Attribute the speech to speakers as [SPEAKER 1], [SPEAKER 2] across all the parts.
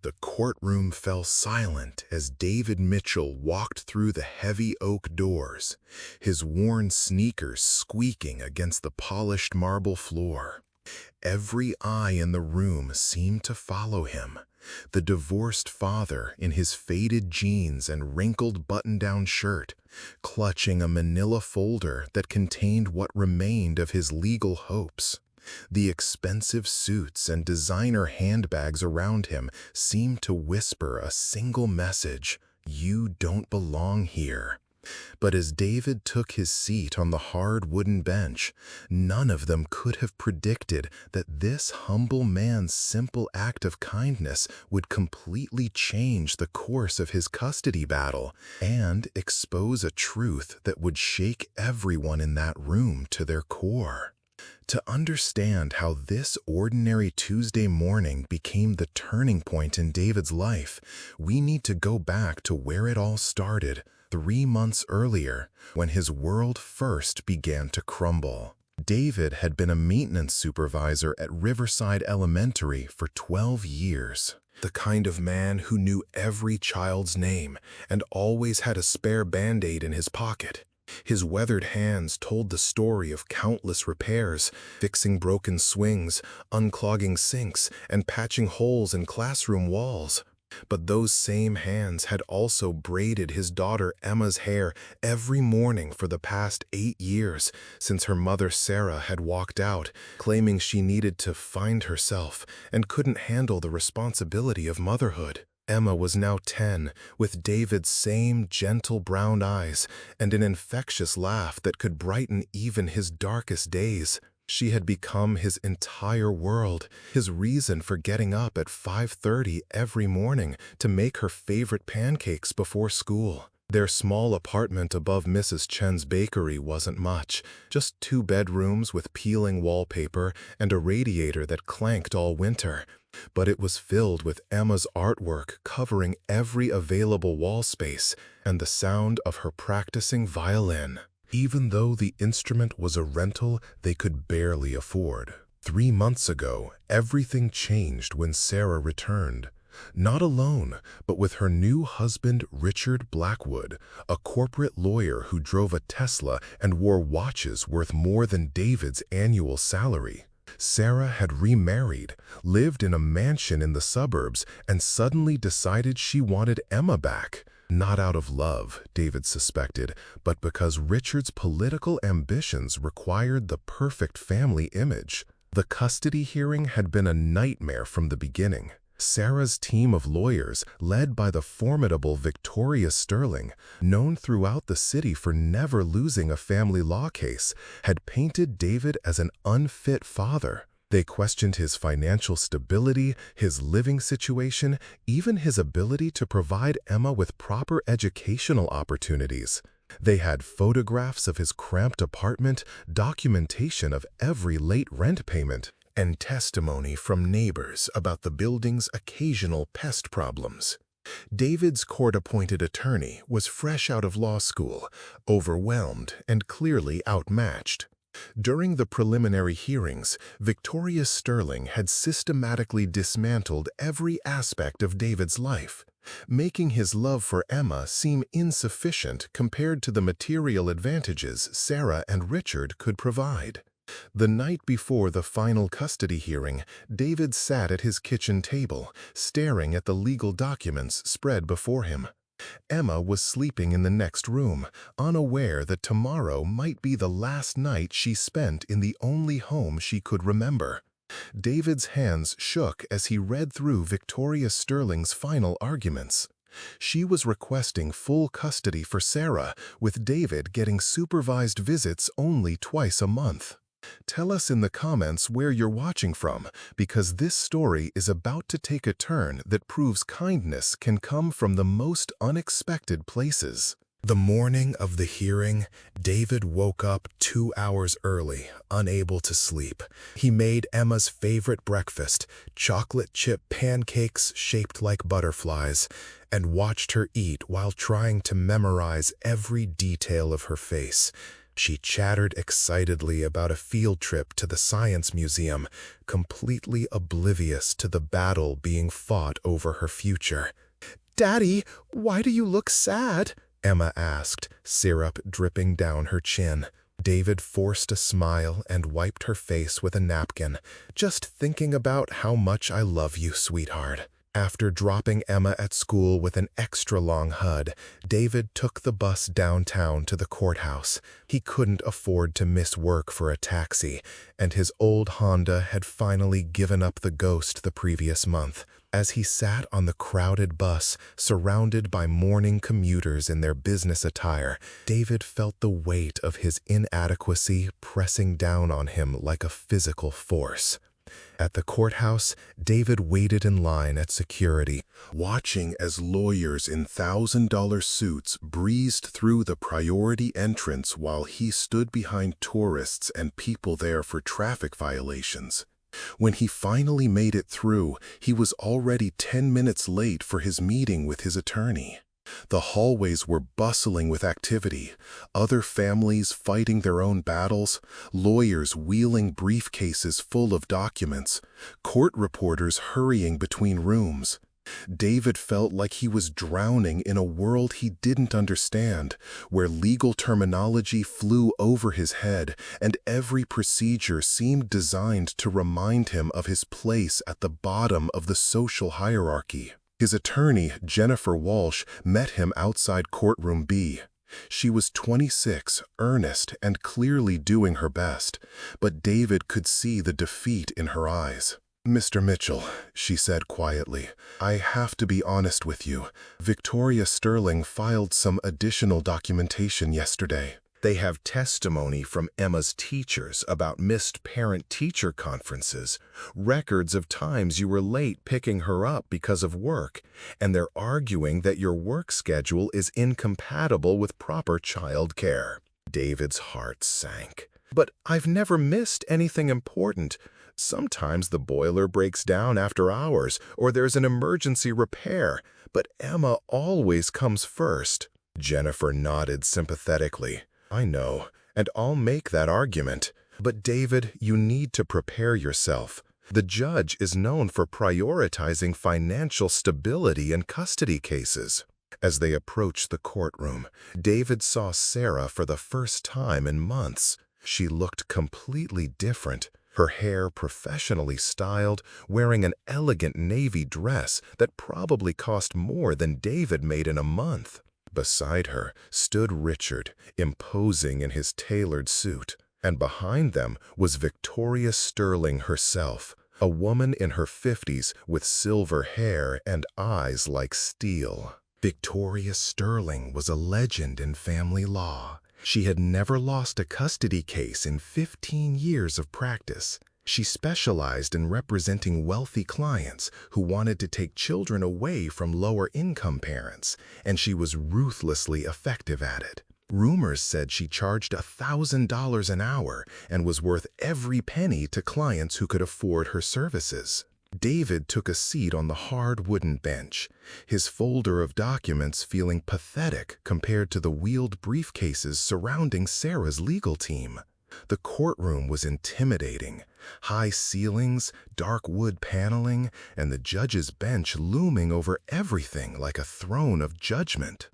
[SPEAKER 1] The courtroom fell silent as David Mitchell walked through the heavy oak doors, his worn sneakers squeaking against the polished marble floor. Every eye in the room seemed to follow him. The divorced father in his faded jeans and wrinkled button-down shirt, clutching a manila folder that contained what remained of his legal hopes. The expensive suits and designer handbags around him seemed to whisper a single message: "You don't belong here." But as David took his seat on the hard wooden bench, none of them could have predicted that this humble man's simple act of kindness would completely change the course of his custody battle and expose a truth that would shake everyone in that room to their core. To understand how this ordinary Tuesday morning became the turning point in David's life, we need to go back to where it all started, 3 months earlier, when his world first began to crumble. David had been a maintenance supervisor at Riverside Elementary for 12 years. The kind of man who knew every child's name and always had a spare Band-Aid in his pocket. His weathered hands told the story of countless repairs, fixing broken swings, unclogging sinks, and patching holes in classroom walls. But those same hands had also braided his daughter Emma's hair every morning for the past 8 years, since her mother Sarah had walked out, claiming she needed to find herself and couldn't handle the responsibility of motherhood. Emma was now 10, with David's same gentle brown eyes and an infectious laugh that could brighten even his darkest days. She had become his entire world, his reason for getting up at 5:30 every morning to make her favorite pancakes before school. Their small apartment above Mrs. Chen's bakery wasn't much, just 2 bedrooms with peeling wallpaper and a radiator that clanked all winter. But it was filled with Emma's artwork covering every available wall space and the sound of her practicing violin. Even though the instrument was a rental they could barely afford. 3 months ago, everything changed when Sarah returned. Not alone, but with her new husband Richard Blackwood, a corporate lawyer who drove a Tesla and wore watches worth more than David's annual salary. Sarah had remarried, lived in a mansion in the suburbs, and suddenly decided she wanted Emma back. Not out of love, David suspected, but because Richard's political ambitions required the perfect family image. The custody hearing had been a nightmare from the beginning. Sarah's team of lawyers, led by the formidable Victoria Sterling, known throughout the city for never losing a family law case, had painted David as an unfit father. They questioned his financial stability, his living situation, even his ability to provide Emma with proper educational opportunities. They had photographs of his cramped apartment, documentation of every late rent payment, and testimony from neighbors about the building's occasional pest problems. David's court-appointed attorney was fresh out of law school, overwhelmed and clearly outmatched. During the preliminary hearings, Victoria Sterling had systematically dismantled every aspect of David's life, making his love for Emma seem insufficient compared to the material advantages Sarah and Richard could provide. The night before the final custody hearing, David sat at his kitchen table, staring at the legal documents spread before him. Emma was sleeping in the next room, unaware that tomorrow might be the last night she spent in the only home she could remember. David's hands shook as he read through Victoria Sterling's final arguments. She was requesting full custody for Sarah, with David getting supervised visits only twice a month. Tell us in the comments where you're watching from, because this story is about to take a turn that proves kindness can come from the most unexpected places. The morning of the hearing, David woke up 2 hours early, unable to sleep. He made Emma's favorite breakfast, chocolate chip pancakes shaped like butterflies, and watched her eat while trying to memorize every detail of her face. She chattered excitedly about a field trip to the Science Museum, completely oblivious to the battle being fought over her future. "Daddy, why do you look sad?" Emma asked, syrup dripping down her chin. David forced a smile and wiped her face with a napkin. "Just thinking about how much I love you, sweetheart." After dropping Emma at school with an extra long HUD, David took the bus downtown to the courthouse. He couldn't afford to miss work for a taxi, and his old Honda had finally given up the ghost the previous month. As he sat on the crowded bus, surrounded by mourning commuters in their business attire, David felt the weight of his inadequacy pressing down on him like a physical force. At the courthouse, David waited in line at security, watching as lawyers in $1,000 suits breezed through the priority entrance while he stood behind tourists and people there for traffic violations. When he finally made it through, he was already 10 minutes late for his meeting with his attorney. The hallways were bustling with activity, other families fighting their own battles, lawyers wheeling briefcases full of documents, court reporters hurrying between rooms. David felt like he was drowning in a world he didn't understand, where legal terminology flew over his head and every procedure seemed designed to remind him of his place at the bottom of the social hierarchy. His attorney, Jennifer Walsh, met him outside courtroom B. She was 26, earnest, and clearly doing her best, but David could see the defeat in her eyes. "Mr. Mitchell," she said quietly, "I have to be honest with you. Victoria Sterling filed some additional documentation yesterday." They have testimony from Emma's teachers about missed parent-teacher conferences, records of times you were late picking her up because of work, and they're arguing that your work schedule is incompatible with proper child care. David's heart sank. "But I've never missed anything important. Sometimes the boiler breaks down after hours, or there's an emergency repair, but Emma always comes first." Jennifer nodded sympathetically. "I know, and I'll make that argument. But David, you need to prepare yourself. The judge is known for prioritizing financial stability in custody cases." As they approached the courtroom, David saw Sarah for the first time in months. She looked completely different, her hair professionally styled, wearing an elegant navy dress that probably cost more than David made in a month. Beside her stood Richard, imposing in his tailored suit, and behind them was Victoria Sterling herself, a woman in her 50s with silver hair and eyes like steel. Victoria Sterling was a legend in family law. She had never lost a custody case in 15 years of practice. She specialized in representing wealthy clients who wanted to take children away from lower-income parents, and she was ruthlessly effective at it. Rumors said she charged $1,000 an hour and was worth every penny to clients who could afford her services. David took a seat on the hard wooden bench, his folder of documents feeling pathetic compared to the wheeled briefcases surrounding Sarah's legal team. The courtroom was intimidating. High ceilings, dark wood paneling, and the judge's bench looming over everything like a throne of judgment.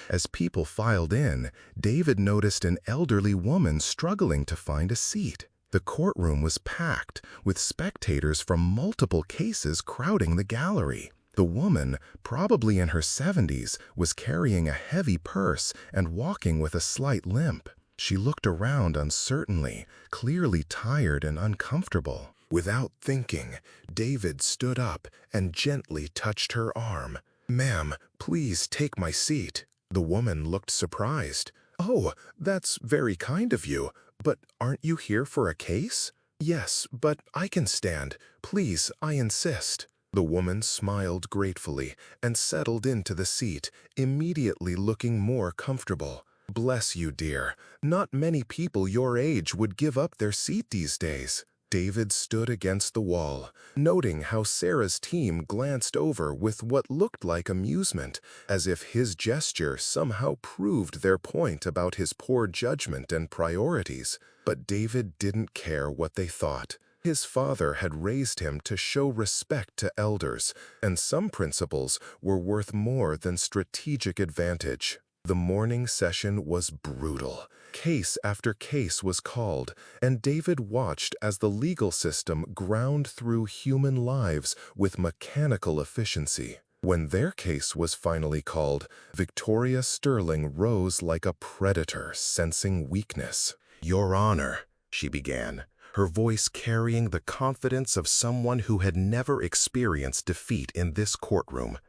[SPEAKER 1] As people filed in, David noticed an elderly woman struggling to find a seat. The courtroom was packed, with spectators from multiple cases crowding the gallery. The woman, probably in her 70s, was carrying a heavy purse and walking with a slight limp. She looked around uncertainly, clearly tired and uncomfortable. Without thinking, David stood up and gently touched her arm. "Ma'am, please take my seat." The woman looked surprised. "Oh, that's very kind of you, but aren't you here for a case?" "Yes, but I can stand. Please, I insist." The woman smiled gratefully and settled into the seat, immediately looking more comfortable. "Bless you, dear. Not many people your age would give up their seat these days." David stood against the wall, noting how Sarah's team glanced over with what looked like amusement, as if his gesture somehow proved their point about his poor judgment and priorities. But David didn't care what they thought. His father had raised him to show respect to elders, and some principles were worth more than strategic advantage. The morning session was brutal. Case after case was called, and David watched as the legal system ground through human lives with mechanical efficiency. When their case was finally called, Victoria Sterling rose like a predator sensing weakness. "Your Honor," she began, her voice carrying the confidence of someone who had never experienced defeat in this courtroom.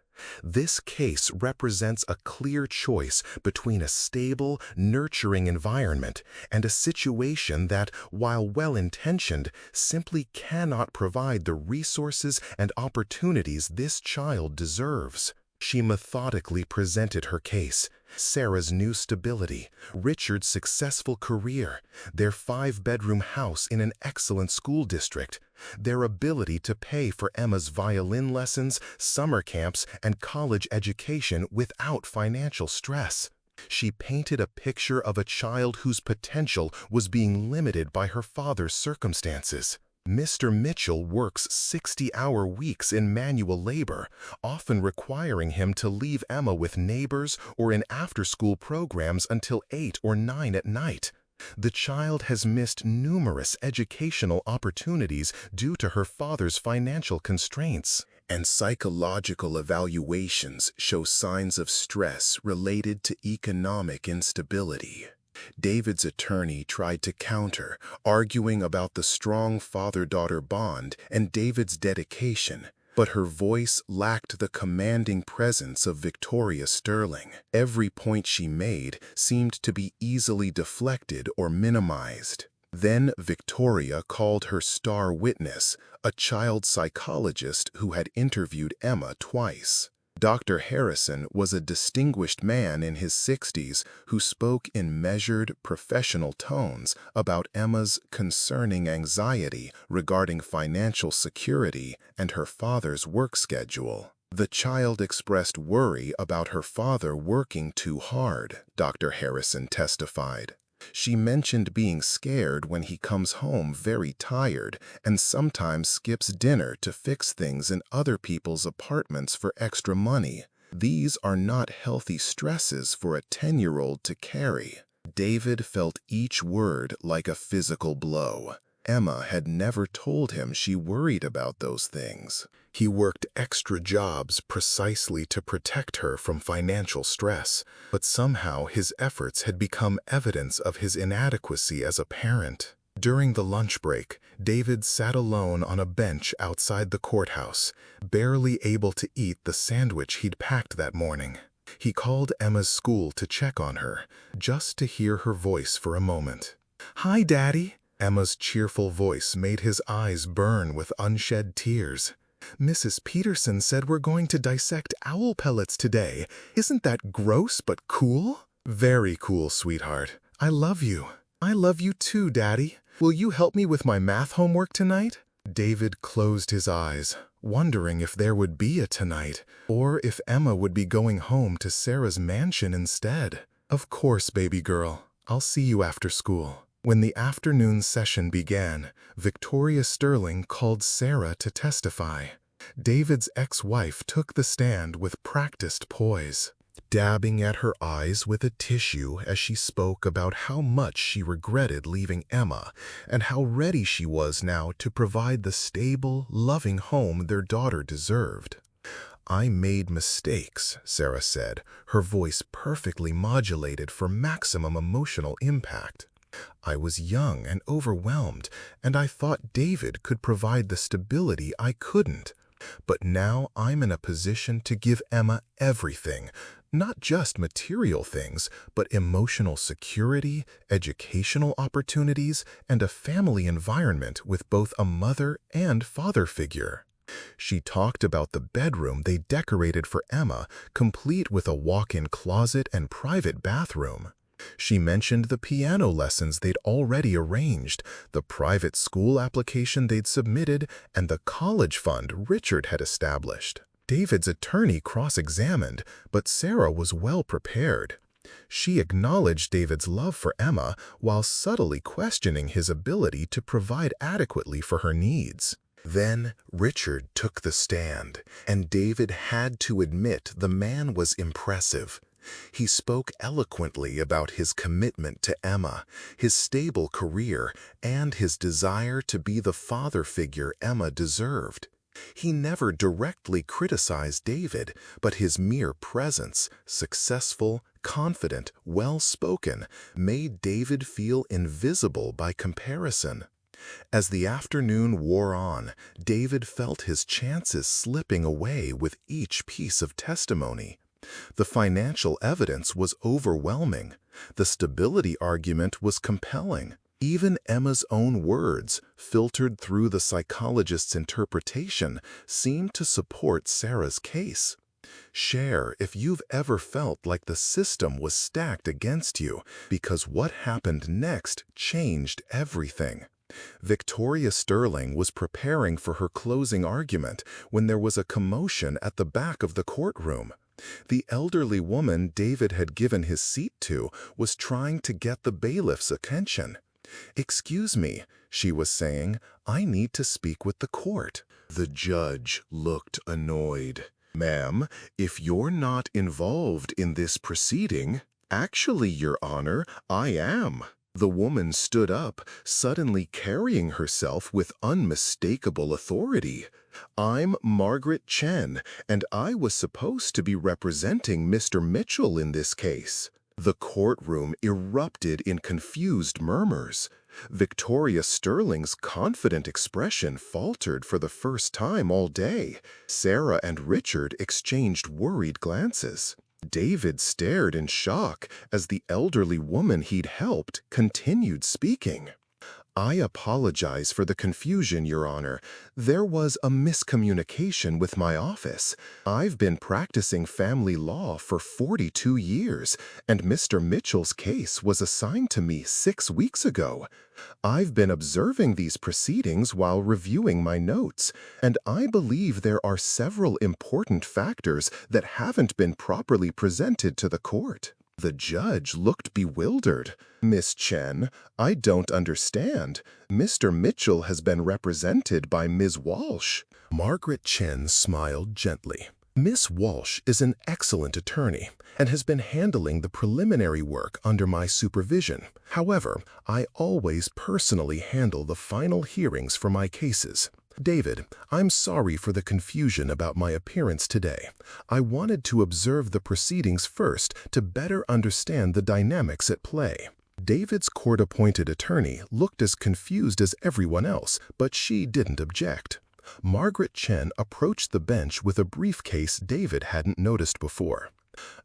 [SPEAKER 1] "This case represents a clear choice between a stable, nurturing environment and a situation that, while well-intentioned, simply cannot provide the resources and opportunities this child deserves." She methodically presented her case: Sarah's new stability, Richard's successful career, their 5-bedroom house in an excellent school district, their ability to pay for Emma's violin lessons, summer camps, and college education without financial stress. She painted a picture of a child whose potential was being limited by her father's circumstances. Mr. Mitchell works 60-hour weeks in manual labor, often requiring him to leave Emma with neighbors or in after-school programs until 8 or 9 at night. The child has missed numerous educational opportunities due to her father's financial constraints. And psychological evaluations show signs of stress related to economic instability. David's attorney tried to counter, arguing about the strong father-daughter bond and David's dedication, but her voice lacked the commanding presence of Victoria Sterling. Every point she made seemed to be easily deflected or minimized. Then Victoria called her star witness, a child psychologist who had interviewed Emma twice. Dr. Harrison was a distinguished man in his 60s who spoke in measured, professional tones about Emma's concerning anxiety regarding financial security and her father's work schedule. The child expressed worry about her father working too hard, Dr. Harrison testified. She mentioned being scared when he comes home very tired and sometimes skips dinner to fix things in other people's apartments for extra money. These are not healthy stresses for a 10-year-old to carry. David felt each word like a physical blow. Emma had never told him she worried about those things. He worked extra jobs precisely to protect her from financial stress, but somehow his efforts had become evidence of his inadequacy as a parent. During the lunch break, David sat alone on a bench outside the courthouse, barely able to eat the sandwich he'd packed that morning. He called Emma's school to check on her, just to hear her voice for a moment. "Hi, Daddy." Emma's cheerful voice made his eyes burn with unshed tears. "Mrs. Peterson said we're going to dissect owl pellets today. Isn't that gross but cool?" "Very cool, sweetheart. I love you." "I love you too, Daddy. Will you help me with my math homework tonight?" David closed his eyes, wondering if there would be a tonight, or if Emma would be going home to Sarah's mansion instead. "Of course, baby girl. I'll see you after school." When the afternoon session began, Victoria Sterling called Sarah to testify. David's ex-wife took the stand with practiced poise, dabbing at her eyes with a tissue as she spoke about how much she regretted leaving Emma and how ready she was now to provide the stable, loving home their daughter deserved. "I made mistakes," Sarah said, her voice perfectly modulated for maximum emotional impact. "I was young and overwhelmed, and I thought David could provide the stability I couldn't. But now I'm in a position to give Emma everything, not just material things, but emotional security, educational opportunities, and a family environment with both a mother and father figure." She talked about the bedroom they decorated for Emma, complete with a walk-in closet and private bathroom. She mentioned the piano lessons they'd already arranged, the private school application they'd submitted, and the college fund Richard had established. David's attorney cross-examined, but Sarah was well prepared. She acknowledged David's love for Emma while subtly questioning his ability to provide adequately for her needs. Then Richard took the stand, and David had to admit the man was impressive. He spoke eloquently about his commitment to Emma, his stable career, and his desire to be the father figure Emma deserved. He never directly criticized David, but his mere presence, successful, confident, well-spoken, made David feel invisible by comparison. As the afternoon wore on, David felt his chances slipping away with each piece of testimony. The financial evidence was overwhelming. The stability argument was compelling. Even Emma's own words, filtered through the psychologist's interpretation, seemed to support Sarah's case. Share if you've ever felt like the system was stacked against you, because what happened next changed everything. Victoria Sterling was preparing for her closing argument when there was a commotion at the back of the courtroom. The elderly woman David had given his seat to was trying to get the bailiff's attention. "Excuse me," she was saying, "I need to speak with the court." The judge looked annoyed. "Ma'am, if you're not involved in this proceeding—" "Actually, Your Honor, I am." The woman stood up, suddenly carrying herself with unmistakable authority. "I'm Margaret Chen, and I was supposed to be representing Mr. Mitchell in this case." The courtroom erupted in confused murmurs. Victoria Sterling's confident expression faltered for the first time all day. Sarah and Richard exchanged worried glances. David stared in shock as the elderly woman he'd helped continued speaking. "I apologize for the confusion, Your Honor. There was a miscommunication with my office. I've been practicing family law for 42 years, and Mr. Mitchell's case was assigned to me 6 weeks ago. I've been observing these proceedings while reviewing my notes, and I believe there are several important factors that haven't been properly presented to the court." The judge looked bewildered. "Miss Chen, I don't understand. Mr. Mitchell has been represented by Ms. Walsh." Margaret Chen smiled gently. "Miss Walsh is an excellent attorney and has been handling the preliminary work under my supervision. However, I always personally handle the final hearings for my cases. David, I'm sorry for the confusion about my appearance today. I wanted to observe the proceedings first to better understand the dynamics at play." David's court-appointed attorney looked as confused as everyone else, but she didn't object. Margaret Chen approached the bench with a briefcase David hadn't noticed before.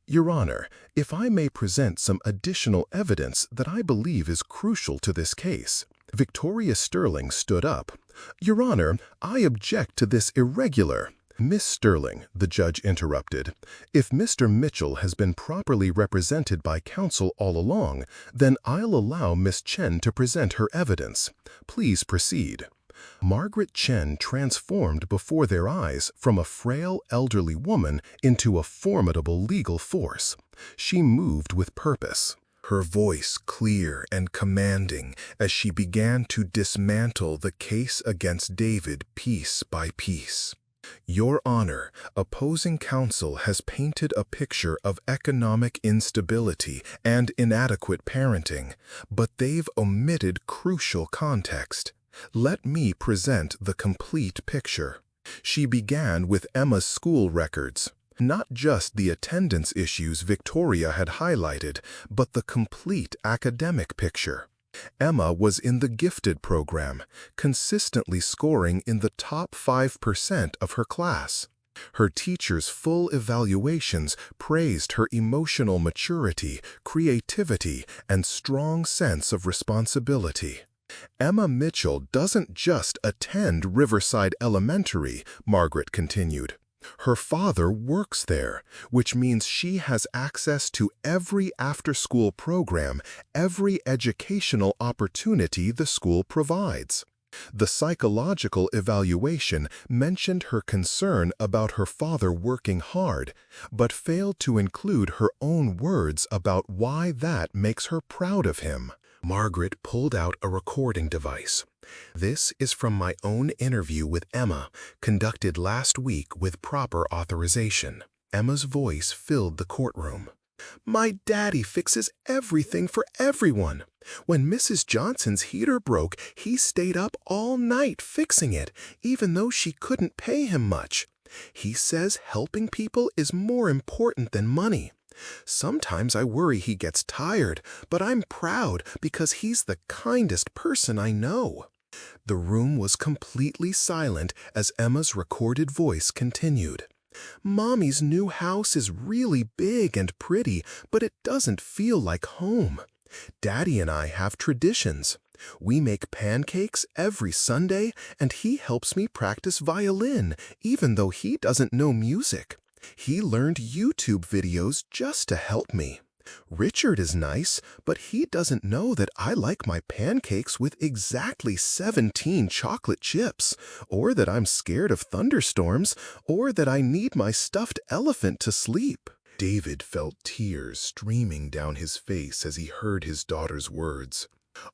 [SPEAKER 1] "Your Honor, if I may present some additional evidence that I believe is crucial to this case." Victoria Sterling stood up. "Your Honor, I object to this irregular—" "Miss Sterling," the judge interrupted, "if Mr. Mitchell has been properly represented by counsel all along, then I'll allow Miss Chen to present her evidence. Please proceed." Margaret Chen transformed before their eyes from a frail elderly woman into a formidable legal force. She moved with purpose, her voice clear and commanding as she began to dismantle the case against David piece by piece. "Your Honor, opposing counsel has painted a picture of economic instability and inadequate parenting, but they've omitted crucial context. Let me present the complete picture." She began with Emma's school records. Not just the attendance issues Victoria had highlighted, but the complete academic picture. Emma was in the gifted program, consistently scoring in the top 5% of her class. Her teachers' full evaluations praised her emotional maturity, creativity, and strong sense of responsibility. "Emma Mitchell doesn't just attend Riverside Elementary," Margaret continued. Her father works there, which means she has access to every after-school program, every educational opportunity the school provides. The psychological evaluation mentioned her concern about her father working hard, but failed to include her own words about why that makes her proud of him. Margaret pulled out a recording device. This is from my own interview with Emma, conducted last week with proper authorization. Emma's voice filled the courtroom. My daddy fixes everything for everyone. When Mrs. Johnson's heater broke, he stayed up all night fixing it, even though she couldn't pay him much. He says helping people is more important than money. Sometimes I worry he gets tired, but I'm proud because he's the kindest person I know. The room was completely silent as Emma's recorded voice continued. Mommy's new house is really big and pretty, but it doesn't feel like home. Daddy and I have traditions. We make pancakes every Sunday, and he helps me practice violin, even though he doesn't know music. He learned YouTube videos just to help me. Richard is nice, but he doesn't know that I like my pancakes with exactly 17 chocolate chips, or that I'm scared of thunderstorms, or that I need my stuffed elephant to sleep. David felt tears streaming down his face as he heard his daughter's words.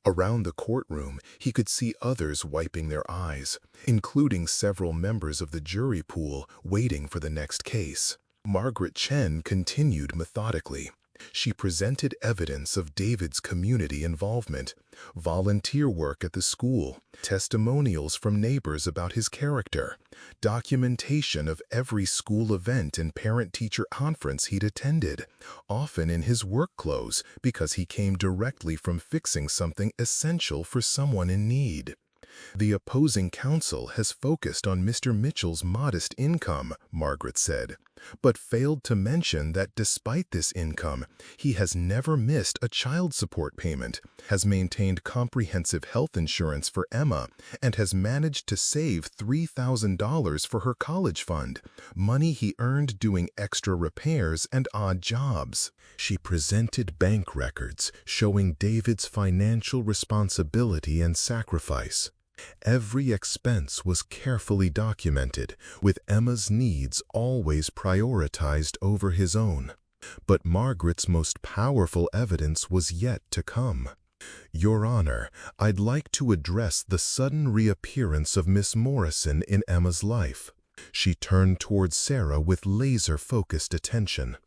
[SPEAKER 1] Around the courtroom, he could see others wiping their eyes, including several members of the jury pool waiting for the next case. Margaret Chen continued methodically. She presented evidence of David's community involvement, volunteer work at the school, testimonials from neighbors about his character, documentation of every school event and parent-teacher conference he'd attended, often in his work clothes because he came directly from fixing something essential for someone in need. The opposing counsel has focused on Mr. Mitchell's modest income, Margaret said, but failed to mention that despite this income, he has never missed a child support payment, has maintained comprehensive health insurance for Emma, and has managed to save $3,000 for her college fund, money he earned doing extra repairs and odd jobs. She presented bank records showing David's financial responsibility and sacrifice. Every expense was carefully documented, with Emma's needs always prioritized over his own. But Margaret's most powerful evidence was yet to come. Your Honor, I'd like to address the sudden reappearance of Miss Morrison in Emma's life. She turned towards Sarah with laser-focused attention.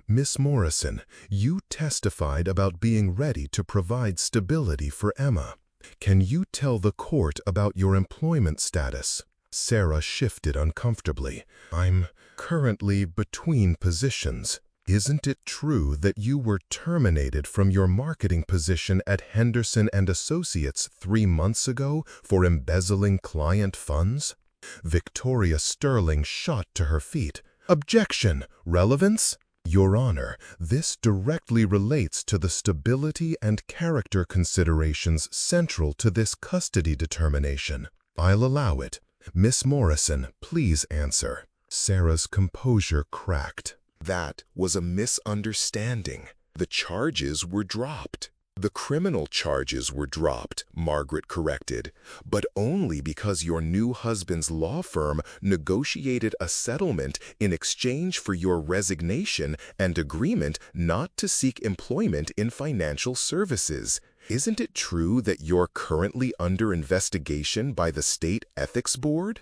[SPEAKER 1] Miss Morrison, you testified about being ready to provide stability for Emma. Can you tell the court about your employment status? Sarah shifted uncomfortably. I'm currently between positions. Isn't it true that you were terminated from your marketing position at Henderson & Associates 3 months ago for embezzling client funds? Victoria Sterling shot to her feet. Objection! Relevance? Your Honor, this directly relates to the stability and character considerations central to this custody determination. I'll allow it. Miss Morrison, please answer. Sarah's composure cracked. That was a misunderstanding. The charges were dropped. The criminal charges were dropped, Margaret corrected, but only because your new husband's law firm negotiated a settlement in exchange for your resignation and agreement not to seek employment in financial services. Isn't it true that you're currently under investigation by the State Ethics Board?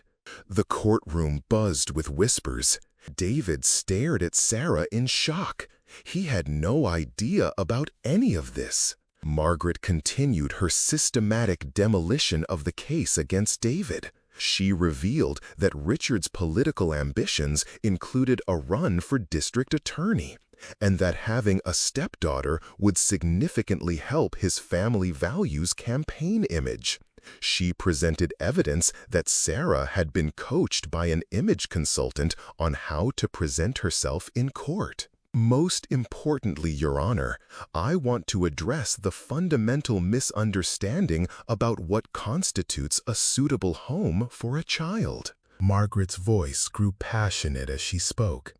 [SPEAKER 1] The courtroom buzzed with whispers. David stared at Sarah in shock. He had no idea about any of this. Margaret continued her systematic demolition of the case against David. She revealed that Richard's political ambitions included a run for district attorney, and that having a stepdaughter would significantly help his family values campaign image. She presented evidence that Sarah had been coached by an image consultant on how to present herself in court. Most importantly, Your Honor, I want to address the fundamental misunderstanding about what constitutes a suitable home for a child. Margaret's voice grew passionate as she spoke.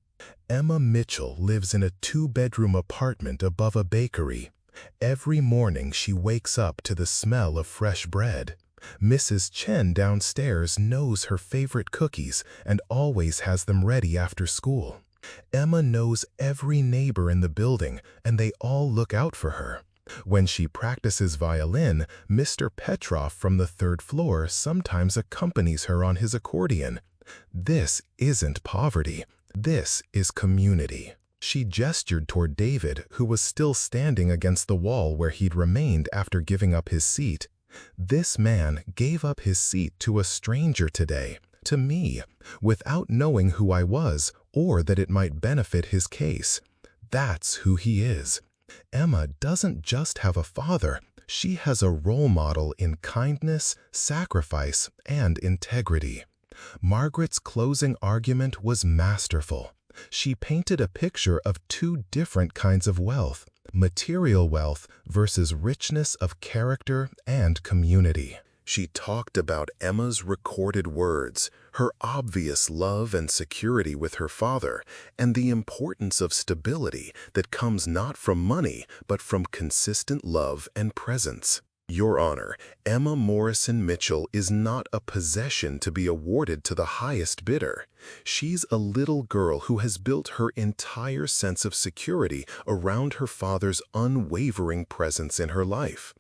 [SPEAKER 1] Emma Mitchell lives in a two-bedroom apartment above a bakery. Every morning she wakes up to the smell of fresh bread. Mrs. Chen downstairs knows her favorite cookies and always has them ready after school. Emma knows every neighbor in the building, and they all look out for her. When she practices violin, Mr. Petrov from the third floor sometimes accompanies her on his accordion. This isn't poverty. This is community. She gestured toward David, who was still standing against the wall where he'd remained after giving up his seat. This man gave up his seat to a stranger today, to me, without knowing who I was or that it might benefit his case. That's who he is. Emma doesn't just have a father, she has a role model in kindness, sacrifice, and integrity. Margaret's closing argument was masterful. She painted a picture of two different kinds of wealth, material wealth versus richness of character and community. She talked about Emma's recorded words, her obvious love and security with her father, and the importance of stability that comes not from money, but from consistent love and presence. Your Honor, Emma Morrison Mitchell is not a possession to be awarded to the highest bidder. She's a little girl who has built her entire sense of security around her father's unwavering presence in her life.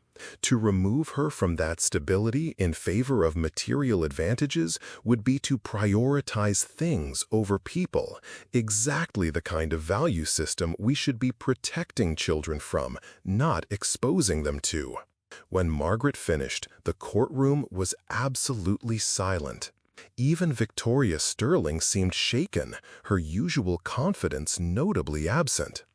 [SPEAKER 1] To remove her from that stability in favor of material advantages would be to prioritize things over people, exactly the kind of value system we should be protecting children from, not exposing them to. When Margaret finished, the courtroom was absolutely silent. Even Victoria Sterling seemed shaken, her usual confidence notably absent.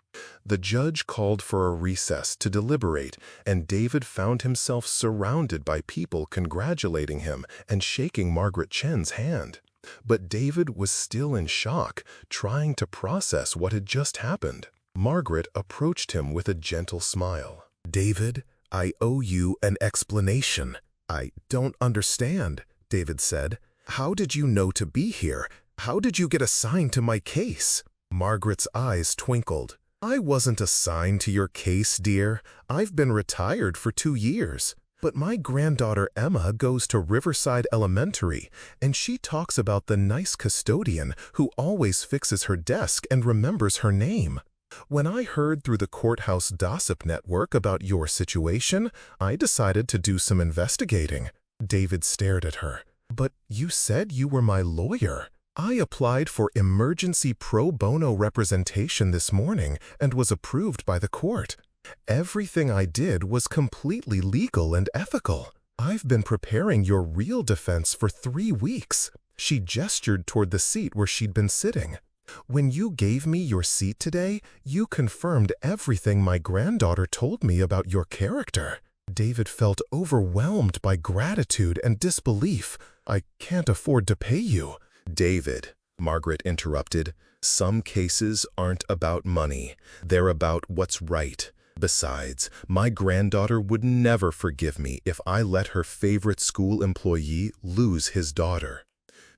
[SPEAKER 1] The judge called for a recess to deliberate, and David found himself surrounded by people congratulating him and shaking Margaret Chen's hand. But David was still in shock, trying to process what had just happened. Margaret approached him with a gentle smile. "David, I owe you an explanation." "I don't understand," David said. "How did you know to be here? How did you get assigned to my case?" Margaret's eyes twinkled. "I wasn't assigned to your case, dear. I've been retired for 2 years. But my granddaughter Emma goes to Riverside Elementary, and she talks about the nice custodian who always fixes her desk and remembers her name. When I heard through the courthouse gossip network about your situation, I decided to do some investigating." David stared at her. "But you said you were my lawyer." "I applied for emergency pro bono representation this morning and was approved by the court. Everything I did was completely legal and ethical. I've been preparing your real defense for 3 weeks." She gestured toward the seat where she'd been sitting. "When you gave me your seat today, you confirmed everything my granddaughter told me about your character." David felt overwhelmed by gratitude and disbelief. "I can't afford to pay you." "David," Margaret interrupted, "some cases aren't about money. They're about what's right. Besides, my granddaughter would never forgive me if I let her favorite school employee lose his daughter.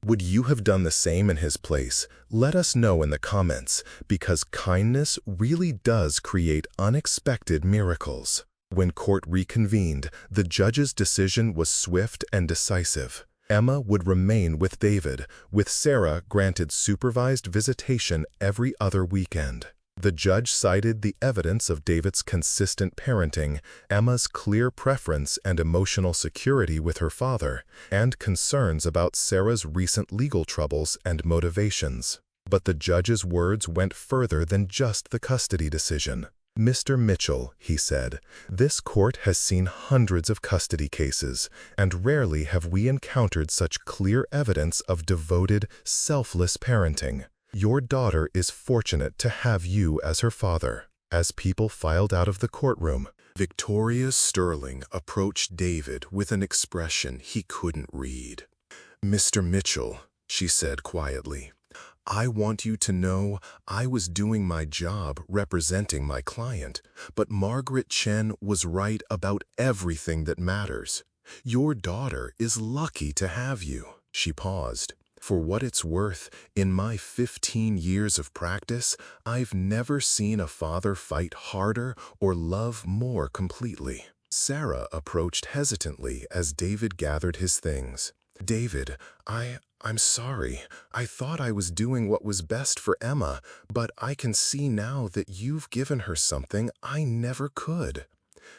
[SPEAKER 1] Would you have done the same in his place? Let us know in the comments, because kindness really does create unexpected miracles." When court reconvened, the judge's decision was swift and decisive. Emma would remain with David, with Sarah granted supervised visitation every other weekend. The judge cited the evidence of David's consistent parenting, Emma's clear preference and emotional security with her father, and concerns about Sarah's recent legal troubles and motivations. But the judge's words went further than just the custody decision. "Mr. Mitchell," he said, "this court has seen hundreds of custody cases, and rarely have we encountered such clear evidence of devoted, selfless parenting. Your daughter is fortunate to have you as her father." As people filed out of the courtroom, Victoria Sterling approached David with an expression he couldn't read. "Mr. Mitchell," she said quietly, "I want you to know I was doing my job representing my client, but Margaret Chen was right about everything that matters. Your daughter is lucky to have you." She paused. For what it's worth, in my 15 years of practice, I've never seen a father fight harder or love more completely. Sarah approached hesitantly as David gathered his things. David, I'm sorry. I thought I was doing what was best for Emma, but I can see now that you've given her something I never could.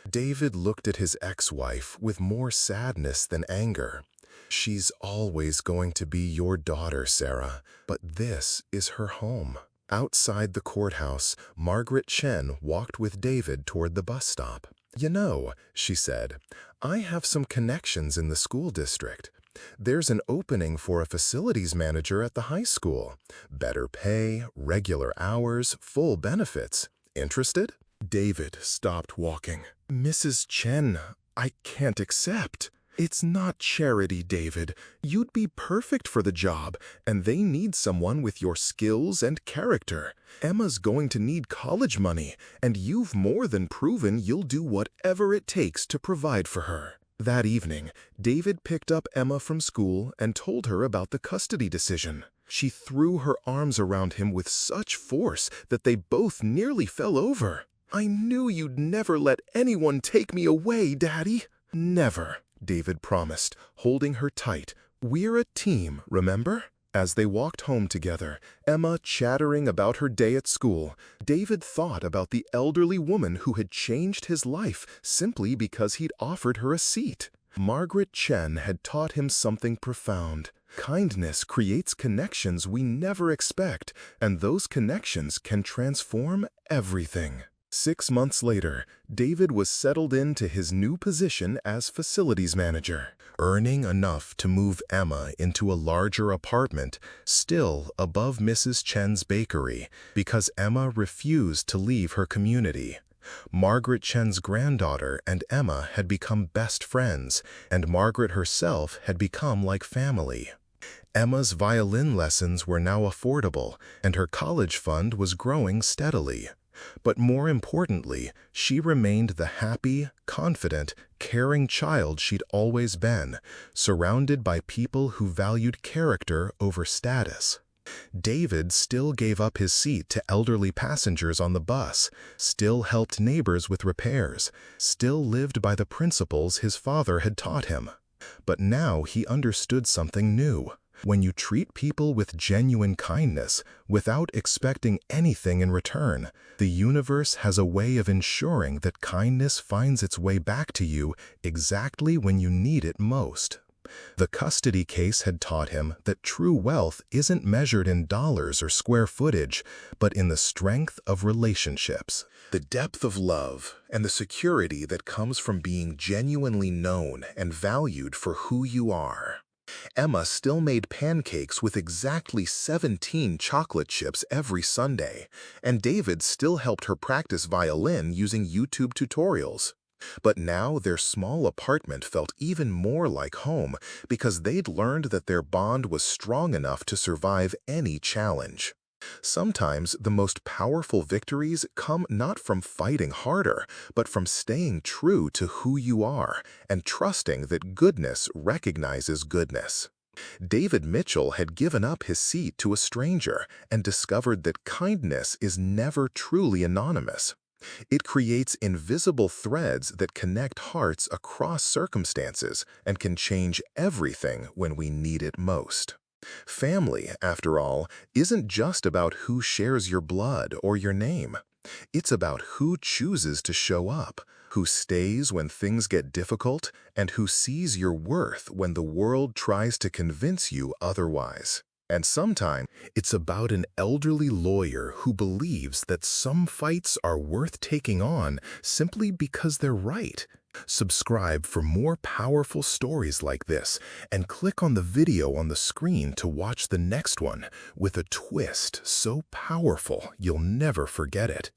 [SPEAKER 1] David looked at his ex-wife with more sadness than anger. She's always going to be your daughter, Sarah, but this is her home. Outside the courthouse, Margaret Chen walked with David toward the bus stop. You know, she said, I have some connections in the school district. There's an opening for a facilities manager at the high school. Better pay, regular hours, full benefits. Interested? David stopped walking. Mrs. Chen, I can't accept. It's not charity, David. You'd be perfect for the job, and they need someone with your skills and character. Emma's going to need college money, and you've more than proven you'll do whatever it takes to provide for her. That evening, David picked up Emma from school and told her about the custody decision. She threw her arms around him with such force that they both nearly fell over. I knew you'd never let anyone take me away, Daddy. Never, David promised, holding her tight. We're a team, remember? As they walked home together, Emma chattering about her day at school, David thought about the elderly woman who had changed his life simply because he'd offered her a seat. Margaret Chen had taught him something profound. Kindness creates connections we never expect, and those connections can transform everything. 6 months later, David was settled into his new position as facilities manager, earning enough to move Emma into a larger apartment, still above Mrs. Chen's bakery, because Emma refused to leave her community. Margaret Chen's granddaughter and Emma had become best friends, and Margaret herself had become like family. Emma's violin lessons were now affordable, and her college fund was growing steadily. But more importantly, she remained the happy, confident, caring child she'd always been, surrounded by people who valued character over status. David still gave up his seat to elderly passengers on the bus, still helped neighbors with repairs, still lived by the principles his father had taught him. But now he understood something new. When you treat people with genuine kindness, without expecting anything in return, the universe has a way of ensuring that kindness finds its way back to you exactly when you need it most. The custody case had taught him that true wealth isn't measured in dollars or square footage, but in the strength of relationships. The depth of love and the security that comes from being genuinely known and valued for who you are. Emma still made pancakes with exactly 17 chocolate chips every Sunday, and David still helped her practice violin using YouTube tutorials. But now their small apartment felt even more like home because they'd learned that their bond was strong enough to survive any challenge. Sometimes the most powerful victories come not from fighting harder, but from staying true to who you are and trusting that goodness recognizes goodness. David Mitchell had given up his seat to a stranger and discovered that kindness is never truly anonymous. It creates invisible threads that connect hearts across circumstances and can change everything when we need it most. Family, after all, isn't just about who shares your blood or your name. It's about who chooses to show up, who stays when things get difficult, and who sees your worth when the world tries to convince you otherwise. And sometimes it's about an elderly lawyer who believes that some fights are worth taking on simply because they're right. Subscribe for more powerful stories like this, and click on the video on the screen to watch the next one with a twist so powerful you'll never forget it.